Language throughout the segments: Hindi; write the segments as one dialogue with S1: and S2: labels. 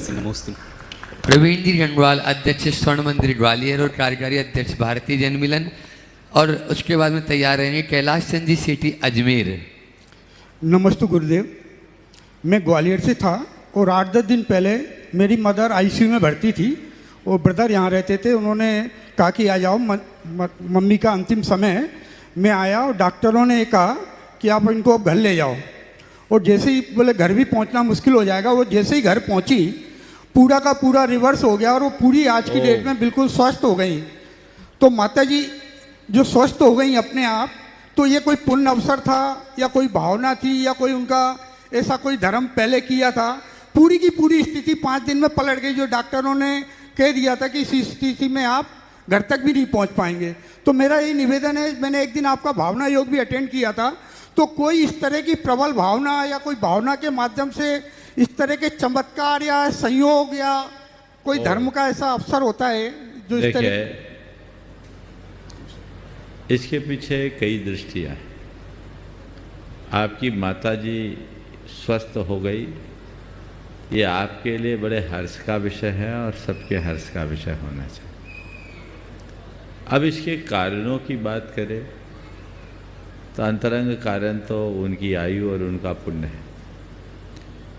S1: से नमोस्तु।
S2: प्रवीण जी रंगवाल, अध्यक्ष स्वर्ण मंदिर ग्वालियर और कार्यकारी अध्यक्ष भारतीय जन मिलन, और उसके बाद में तैयार रहेंगे कैलाश चंद जी सेठी अजमेर।
S3: नमस्ते गुरुदेव, मैं ग्वालियर से था और 8-10 दिन पहले मेरी मदर आईसीयू में भर्ती थी और ब्रदर यहाँ रहते थे। उन्होंने कहा कि आ जाओ, मम्मी का अंतिम समय है। मैं आया और डॉक्टरों ने कहा कि आप इनको अब घर ले जाओ। और जैसे ही बोले घर भी पहुँचना मुश्किल हो जाएगा, वो जैसे ही घर पहुँची पूरा का पूरा रिवर्स हो गया और वो पूरी आज की डेट में बिल्कुल स्वस्थ हो गई। तो माता जी जो स्वस्थ हो गई अपने आप, तो ये कोई पुण्य अवसर था या कोई भावना थी या कोई उनका ऐसा कोई धर्म पहले किया था? पूरी की पूरी स्थिति 5 दिन में पलट गई। जो डॉक्टरों ने कह दिया था कि इस स्थिति में आप घर तक भी नहीं पहुंच पाएंगे। तो मेरा ये निवेदन है, मैंने एक दिन आपका भावना योग भी अटेंड किया था, तो कोई इस तरह की प्रबल भावना या कोई भावना के माध्यम से इस तरह के चमत्कार या संयोग या कोई धर्म का ऐसा अवसर होता है जो इस तरह?
S4: इसके पीछे कई दृष्टियाँ हैं। आपकी माताजी स्वस्थ हो गई, ये आपके लिए बड़े हर्ष का विषय है और सबके हर्ष का विषय होना चाहिए। अब इसके कारणों की बात करें तो अंतरंग कारण तो उनकी आयु और उनका पुण्य है।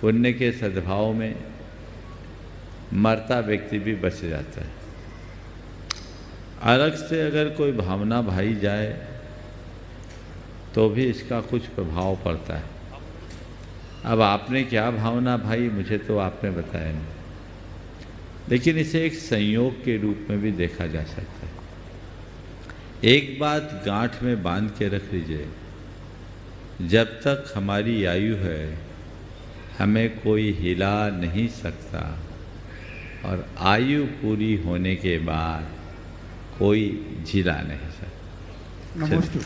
S4: पुण्य के सद्भाव में मरता व्यक्ति भी बच जाता है। अलग से अगर कोई भावना भाई जाए तो भी इसका कुछ प्रभाव पड़ता है। अब आपने क्या भावना भाई, मुझे तो आपने बताया नहीं, लेकिन इसे एक संयोग के रूप में भी देखा जा सकता है। एक बात गांठ में बांध के रख लीजिए, जब तक हमारी आयु है हमें कोई हिला नहीं सकता, और आयु पूरी होने के बाद कोई झिला नहीं सकता।
S3: नमस्ते।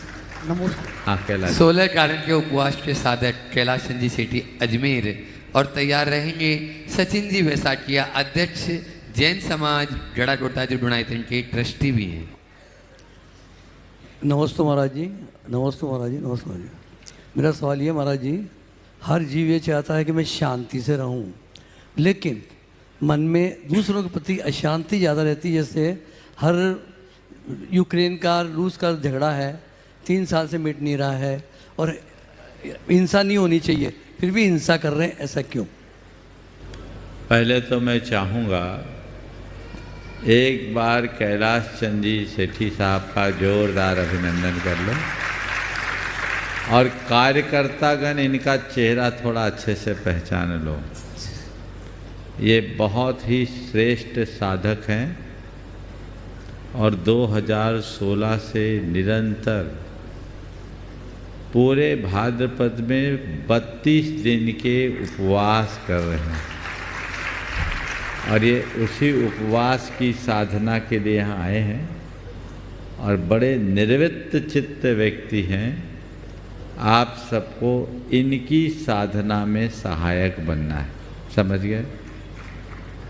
S3: नमस्ते।
S4: हाँ, कैलाश
S2: 16 कारण के उपवास के साधक कैलाश चंद जी सेठी अजमेर, और तैयार रहेंगे सचिन जी वैसाखिया, अध्यक्ष जैन समाज गड़ा कोटा, जो डुनाइतन के ट्रस्टी भी हैं।
S5: नमस्ते महाराज जी। नमस्ते महाराज जी। नमस्ते महाराज जी। मेरा सवाल ये महाराज जी, हर जीव ये चाहता है कि मैं शांति से रहूं, लेकिन मन में दूसरों के प्रति अशांति ज़्यादा रहती है। जैसे हर यूक्रेन का रूस का झगड़ा है, 3 साल से मिट नहीं रहा है, और हिंसा नहीं होनी चाहिए फिर भी हिंसा कर रहे हैं, ऐसा क्यों?
S4: पहले तो मैं चाहूँगा एक बार कैलाश चंद जी सेठी साहब का जोरदार अभिनंदन कर लो, और कार्यकर्तागण इनका चेहरा थोड़ा अच्छे से पहचान लो। ये बहुत ही श्रेष्ठ साधक हैं और 2016 से निरंतर पूरे भाद्रपद में 32 दिन के उपवास कर रहे हैं, और ये उसी उपवास की साधना के लिए यहाँ आए हैं, और बड़े निर्वित्त चित्त व्यक्ति हैं। आप सबको इनकी साधना में सहायक बनना है, समझ गए?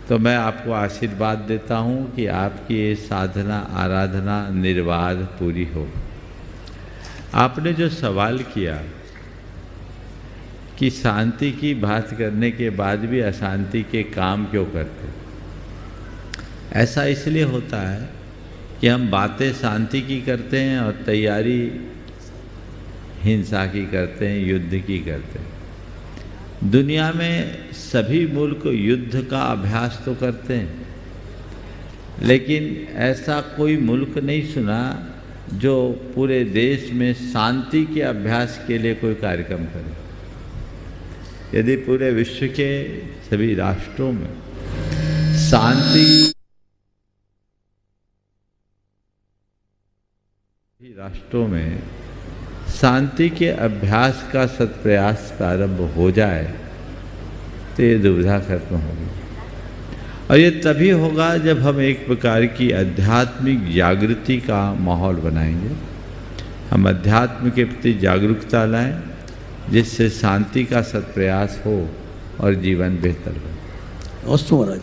S4: तो मैं आपको आशीर्वाद देता हूँ कि आपकी ये साधना आराधना निर्बाध पूरी हो। आपने जो सवाल किया कि शांति की बात करने के बाद भी अशांति के काम क्यों करते, ऐसा इसलिए होता है कि हम बातें शांति की करते हैं और तैयारी हिंसा की करते हैं, युद्ध की करते हैं। दुनिया में सभी मुल्क युद्ध का अभ्यास तो करते हैं, लेकिन ऐसा कोई मुल्क नहीं सुना जो पूरे देश में शांति के अभ्यास के लिए कोई कार्यक्रम करे। यदि पूरे विश्व के सभी राष्ट्रों में शांति के अभ्यास का सत्प्रयास प्रारंभ हो जाए तो ये दुविधा खत्म होगी। और ये तभी होगा जब हम एक प्रकार की आध्यात्मिक जागृति का माहौल बनाएंगे। हम अध्यात्म के प्रति जागरूकता लाएं, जिससे शांति का सत्प्रयास हो और जीवन बेहतर हो।
S5: अस्तु महाराज।